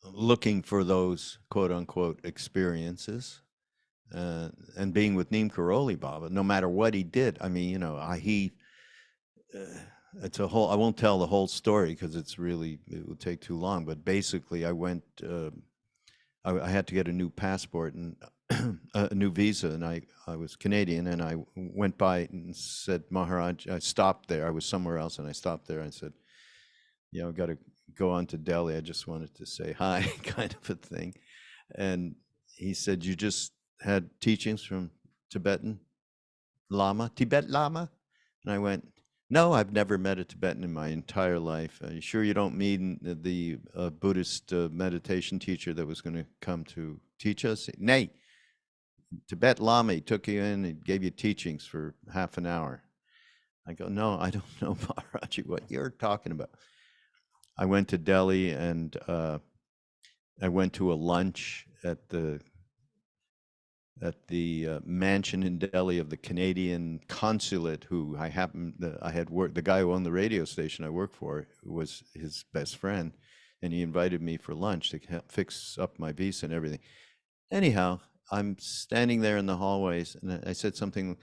looking for those quote unquote experiences, and being with Neem Karoli Baba, no matter what he did. I mean, it's a whole, I won't tell the whole story because it would take too long, but basically I went, I had to get a new passport and a new visa, and I was Canadian, and I went by and said, Maharaj, I stopped there. I was somewhere else, and I stopped there. I said, I've got to go on to Delhi. I just wanted to say hi, kind of a thing. And he said, you just had teachings from Tibet Lama? And I went, no, I've never met a Tibetan in my entire life. Are you sure you don't mean the Buddhist meditation teacher that was going to come to teach us? Nay, Tibet Lama, he took you in, he gave you teachings for half an hour. I go, no, I don't know, Maharaji, what you're talking about. I went to Delhi, and I went to a lunch at the mansion in Delhi of the Canadian consulate, who I had worked, the guy who owned the radio station I worked for was his best friend, and he invited me for lunch to fix up my visa and everything. Anyhow, I'm standing there in the hallways, and I said something,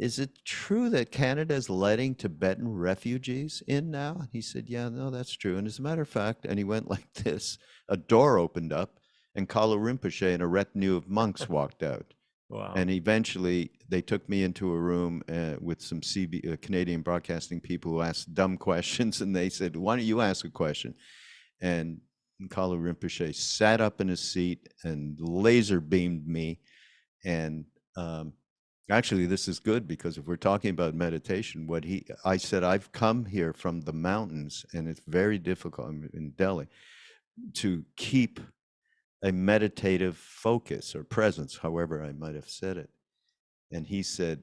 is it true that Canada is letting Tibetan refugees in now? He said, yeah, no, that's true. And as a matter of fact, and he went like this, a door opened up, and Kalu Rinpoche and a retinue of monks walked out. Wow. And eventually they took me into a room with some Canadian broadcasting people who asked dumb questions, and they said, why don't you ask a question? And Kalu Rinpoche sat up in his seat and laser beamed me. And actually, this is good, because if we're talking about meditation, I said, I've come here from the mountains, and it's very difficult in Delhi to keep a meditative focus or presence, however I might have said it. And he said,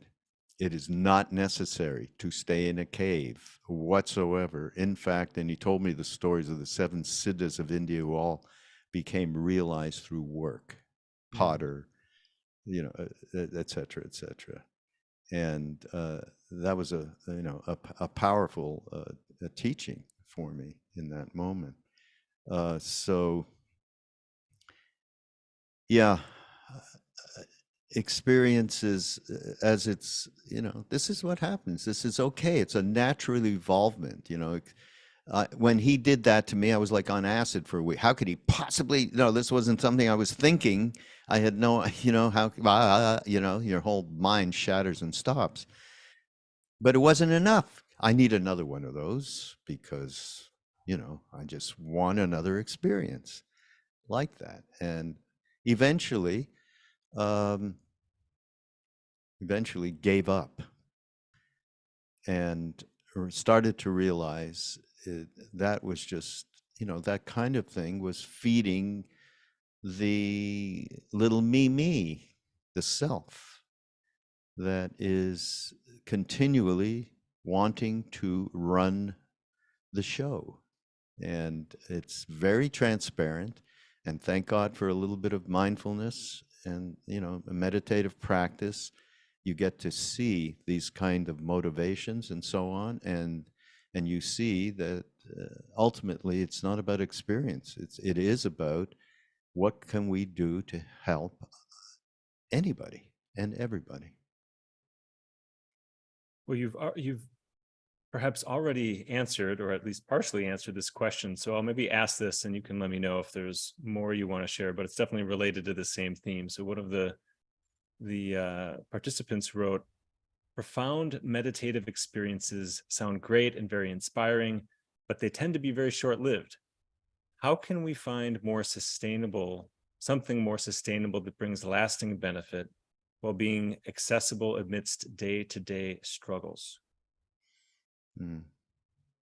it is not necessary to stay in a cave whatsoever. In fact, and he told me the stories of the 7 siddhas of India who all became realized through work, potter, et cetera, et cetera. And that was a powerful teaching for me in that moment. So yeah, experiences as it's, this is what happens. This is okay. It's a natural evolvement, when he did that to me, I was like on acid for a week. How could he possibly, no, this wasn't something I was thinking. I had no, your whole mind shatters and stops. But it wasn't enough. I need another one of those because, I just want another experience like that. And eventually gave up and started to realize that was just, that kind of thing was feeding the little me, the self that is continually wanting to run the show. And it's very transparent. And thank God for a little bit of mindfulness and, a meditative practice. You get to see these kind of motivations and so on. And you see that ultimately it's not about experience. It is about what can we do to help anybody and everybody. Well, you've perhaps already answered, or at least partially answered, this question. So I'll maybe ask this, and you can let me know if there's more you want to share, but it's definitely related to the same theme. So one of the participants wrote, profound meditative experiences sound great and very inspiring, but they tend to be very short-lived. How can we find more sustainable something more sustainable that brings lasting benefit while being accessible amidst day-to-day struggles.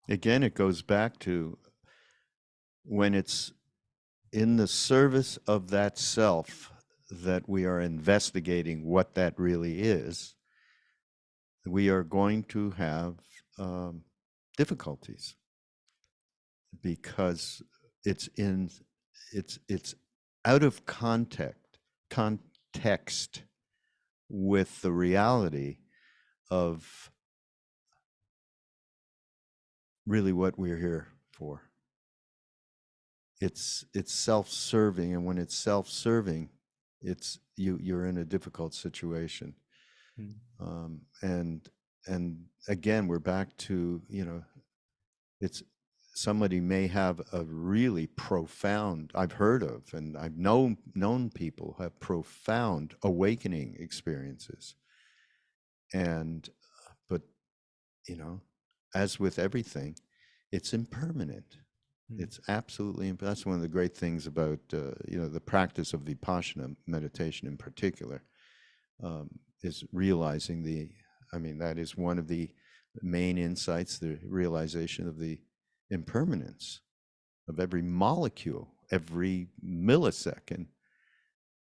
Again, it goes back to when it's in the service of that self that we are investigating what that really is, we are going to have difficulties, because it's out of context with the reality of really what we're here for. It's self-serving, and when it's self-serving, it's you're in a difficult situation. And again, we're back to, it's somebody may have a really profound, I've heard of, and I've known people who have profound awakening experiences. And but as with everything, it's impermanent. It's absolutely, that's one of the great things about the practice of Vipassana meditation in particular, is realizing that is one of the main insights, the realization of the impermanence of every molecule, every millisecond.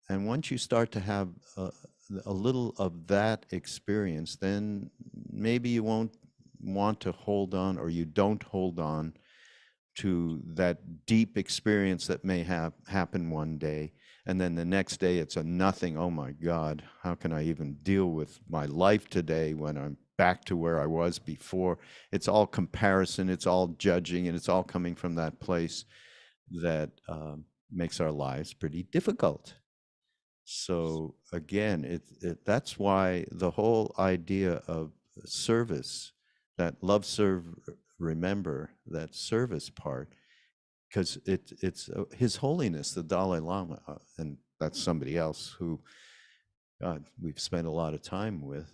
And once you start to have a little of that experience, then maybe you won't want to hold on, or you don't hold on to that deep experience that may happen one day, and then the next day it's a nothing. Oh my God, how can I even deal with my life today when I'm back to where I was before? It's all comparison, it's all judging, and it's all coming from that place that makes our lives pretty difficult. So again, that's why the whole idea of service, that love, serve, remember, that service part, because it's His Holiness the Dalai Lama, and that's somebody else who we've spent a lot of time with.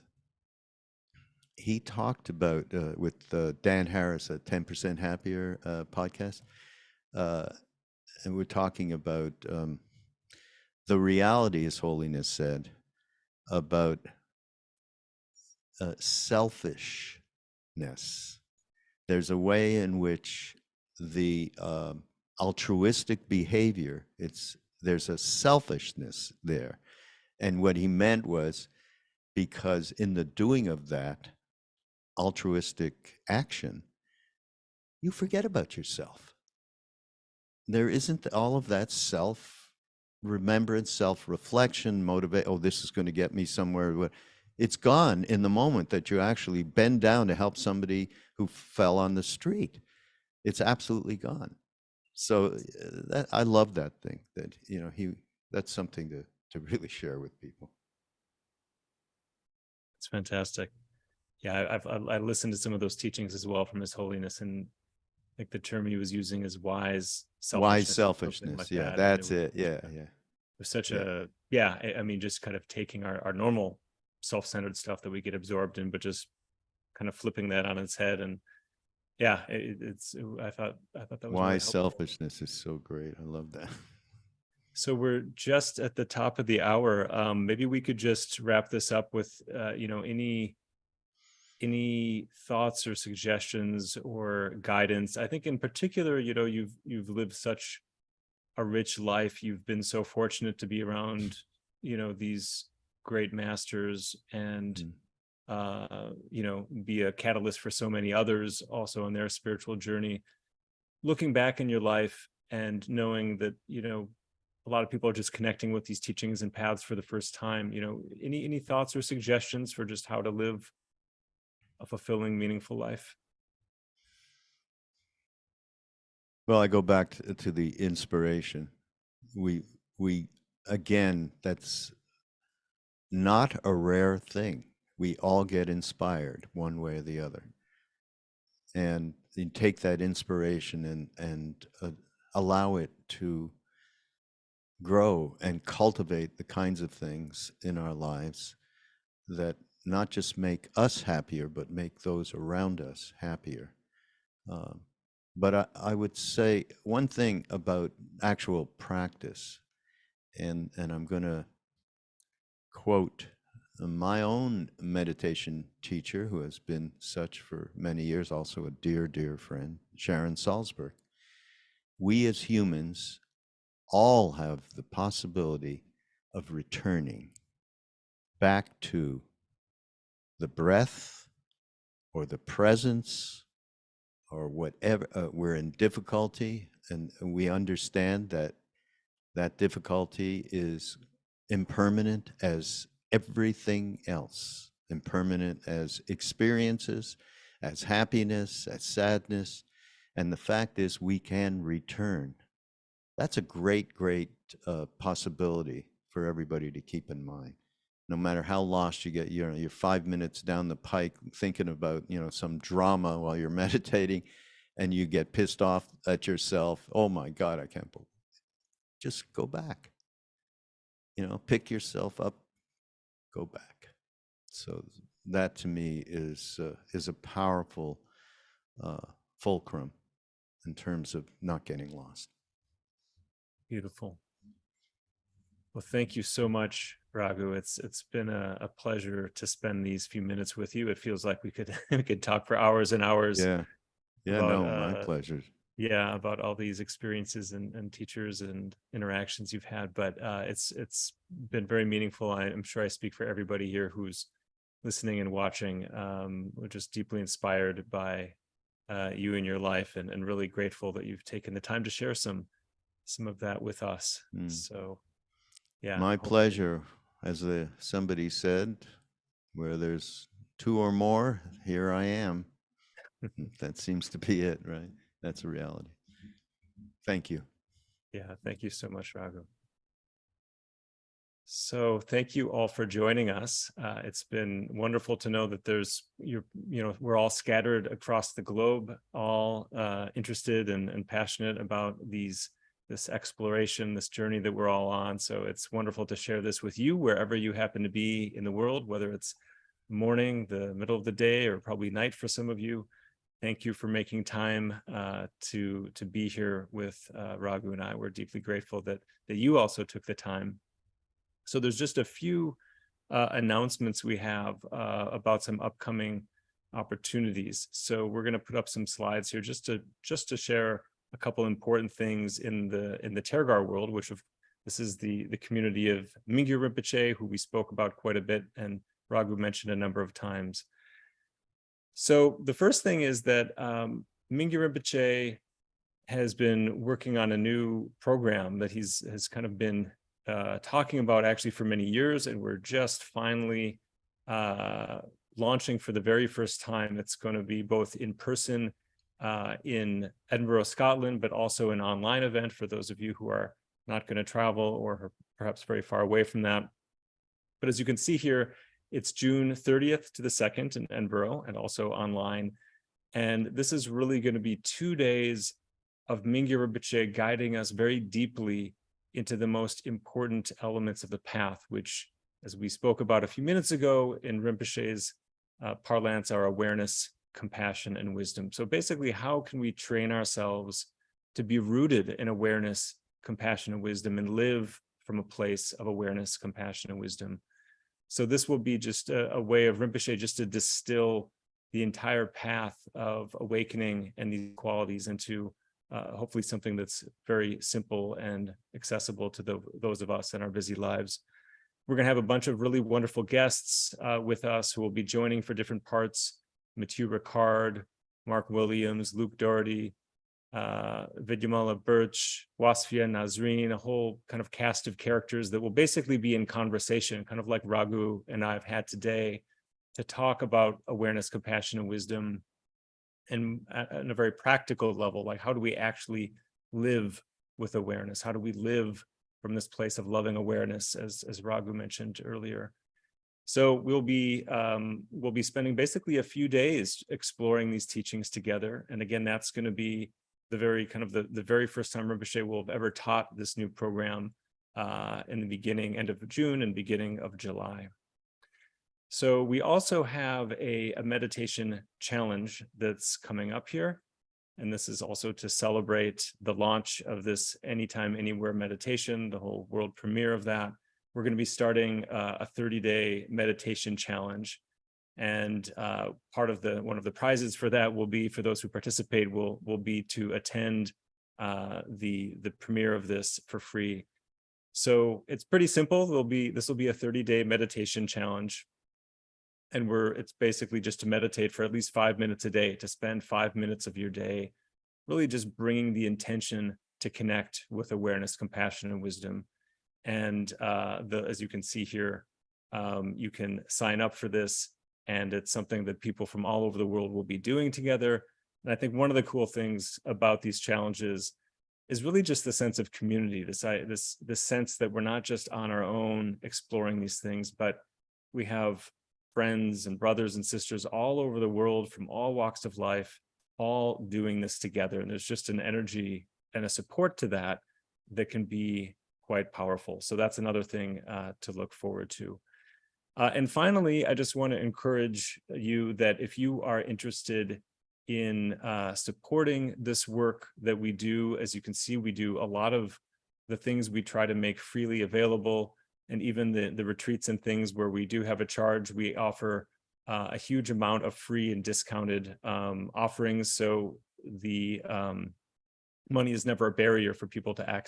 He talked about with Dan Harris at 10% Happier podcast, and we're talking about the reality, His Holiness said, about selfishness. There's a way in which the altruistic behavior, there's a selfishness there. And what he meant was, because in the doing of that altruistic action, you forget about yourself. There isn't all of that self-remembrance, self-reflection, motivate, oh, this is going to get me somewhere. It's gone in the moment that you actually bend down to help somebody who fell on the street. It's absolutely gone. So I love that thing, that that's something to really share with people. It's fantastic. Yeah, I listened to some of those teachings as well from His Holiness, and like the term he was using is wise selfishness. Wise selfishness, like yeah, that's it. Yeah. It was such I mean, just kind of taking our normal self-centered stuff that we get absorbed in, but just kind of flipping that on its head. And yeah, I thought that was wise selfishness is so great. I love that. So we're just at the top of the hour. Maybe we could just wrap this up with any thoughts or suggestions or guidance. I think in particular, you've lived such a rich life. You've been so fortunate to be around, these great masters, and be a catalyst for so many others also on their spiritual journey. Looking back in your life and knowing that, a lot of people are just connecting with these teachings and paths for the first time, any thoughts or suggestions for just how to live a fulfilling, meaningful life? Well, I go back to the inspiration. We again, that's not a rare thing. We all get inspired one way or the other, and you take that inspiration and allow it to grow and cultivate the kinds of things in our lives that not just make us happier, but make those around us happier. But I would say one thing about actual practice And I'm going to quote my own meditation teacher, who has been such for many years, also a dear, dear friend, Sharon Salzberg. We as humans all have the possibility of returning back to the breath or the presence or whatever. We're in difficulty, and we understand that that difficulty is impermanent as everything else, impermanent as experiences, as happiness, as sadness. And the fact is, we can return. That's a great, great possibility for everybody to keep in mind. No matter how lost you get, you're 5 minutes down the pike thinking about, some drama while you're meditating, and you get pissed off at yourself. Oh my God, I can't believe it. Just go back. Pick yourself up, go back. So that to me is a powerful fulcrum in terms of not getting lost. Beautiful. Well, thank you so much, Raghu. It's been a pleasure to spend these few minutes with you. It feels like we could talk for hours and hours. Yeah. About, no, my pleasure. Yeah, about all these experiences and teachers and interactions you've had. But it's been very meaningful. I'm sure I speak for everybody here who's listening and watching. We're just deeply inspired by you and your life, and really grateful that you've taken the time to share some of that with us. So yeah, my pleasure. As somebody said, where there's two or more, here I am. That seems to be it, right? That's a reality. Thank you. Yeah, thank you so much, Raghu. So thank you all for joining us. It's been wonderful to know that we're all scattered across the globe, all interested and passionate about this exploration, this journey that we're all on. So it's wonderful to share this with you wherever you happen to be in the world, whether it's morning, the middle of the day, or probably night for some of you. Thank you for making time to be here with Raghu and I. We're deeply grateful that you also took the time. So there's just a few announcements we have about some upcoming opportunities. So we're going to put up some slides here just to share a couple important things in the Tergar world, this is the community of Mingyur Rinpoche, who we spoke about quite a bit and Raghu mentioned a number of times. So the first thing is that Mingyur Rinpoche has been working on a new program that has kind of been talking about actually for many years, and we're just finally launching for the very first time. It's going to be both in person in Edinburgh, Scotland, but also an online event for those of you who are not going to travel or perhaps very far away from that. But as you can see here, it's June 30th to the 2nd in Edinburgh and also online. And this is really going to be 2 days of Mingyur Rinpoche guiding us very deeply into the most important elements of the path, which, as we spoke about a few minutes ago, in Rinpoche's parlance, are awareness, compassion, and wisdom. So basically, how can we train ourselves to be rooted in awareness, compassion, and wisdom, and live from a place of awareness, compassion, and wisdom? So this will be just a way of Rinpoche just to distill the entire path of awakening and these qualities into hopefully something that's very simple and accessible to those of us in our busy lives. We're going to have a bunch of really wonderful guests with us who will be joining for different parts: Mathieu Ricard, Mark Williams, Luke Doherty, Vidyamala Birch, Wasfia Nazreen, a whole kind of cast of characters that will basically be in conversation, kind of like Raghu and I have had today, to talk about awareness, compassion, and wisdom, and at a very practical level, like how do we actually live with awareness? How do we live from this place of loving awareness, as Raghu mentioned earlier? So we'll be spending basically a few days exploring these teachings together. And again, that's going to be the very first time Rinpoche will have ever taught this new program in the end of June and beginning of July. So we also have a meditation challenge that's coming up here. And this is also to celebrate the launch of this Anytime, Anywhere meditation, the whole world premiere of that. We're going to be starting a 30-day meditation challenge. And one of the prizes for that will be, for those who participate, will be to attend the premiere of this for free. So it's pretty simple. This will be a 30-day meditation challenge. And it's basically just to meditate for at least 5 minutes a day, to spend 5 minutes of your day really just bringing the intention to connect with awareness, compassion, and wisdom. And as you can see here, you can sign up for this, and it's something that people from all over the world will be doing together. And I think one of the cool things about these challenges is really just the sense of community, this sense that we're not just on our own exploring these things, but we have friends and brothers and sisters all over the world from all walks of life, all doing this together. And there's just an energy and a support to that can be quite powerful. So that's another thing to look forward to. And finally, I just want to encourage you that if you are interested in supporting this work that we do, as you can see, we do a lot of the things we try to make freely available. And even the retreats and things where we do have a charge, we offer a huge amount of free and discounted offerings. So the money is never a barrier for people to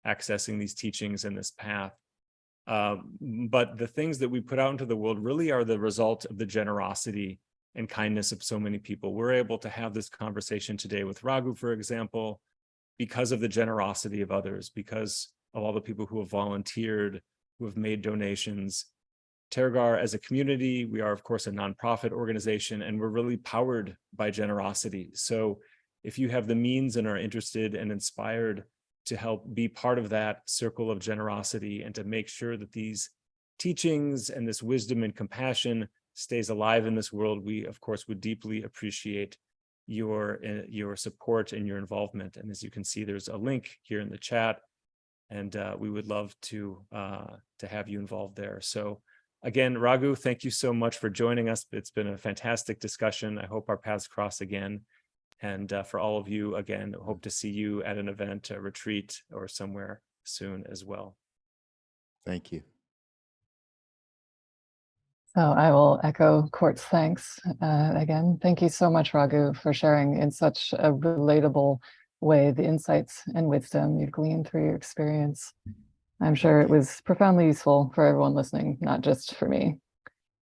accessing these teachings and this path. But the things that we put out into the world really are the result of the generosity and kindness of so many people. We're able to have this conversation today with Raghu, for example, because of the generosity of others, because of all the people who have volunteered, who have made donations. Tergar as a community, we are of course a nonprofit organization, and we're really powered by generosity. So if you have the means and are interested and inspired to help be part of that circle of generosity and to make sure that these teachings and this wisdom and compassion stays alive in this world, we of course would deeply appreciate your support and your involvement. And as you can see, there's a link here in the chat, and we would love to have you involved there. So again, Raghu, thank you so much for joining us. It's been a fantastic discussion. I hope our paths cross again. And for all of you, again, hope to see you at an event, a retreat, or somewhere soon as well. Thank you. So I will echo Court's thanks again. Thank you so much, Raghu, for sharing in such a relatable way the insights and wisdom you've gleaned through your experience. I'm sure it was profoundly useful for everyone listening, not just for me.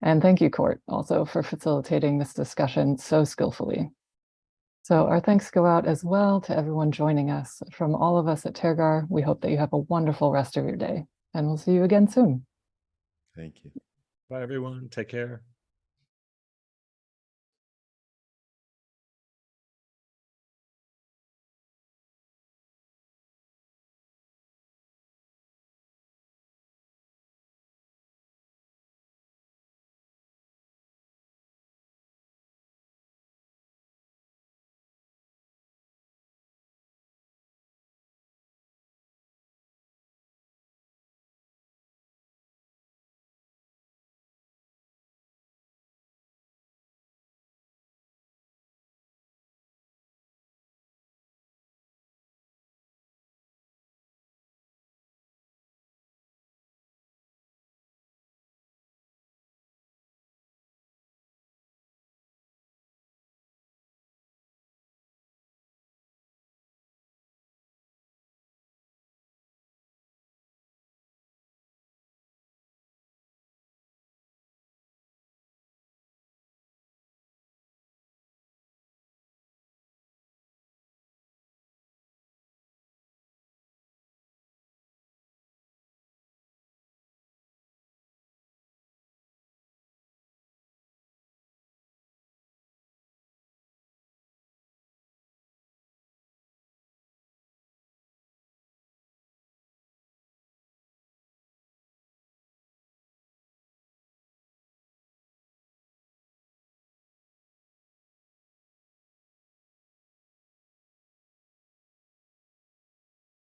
And thank you, Court, also for facilitating this discussion so skillfully. So our thanks go out as well to everyone joining us. From all of us at Tergar, we hope that you have a wonderful rest of your day, and we'll see you again soon. Thank you. Bye, everyone. Take care.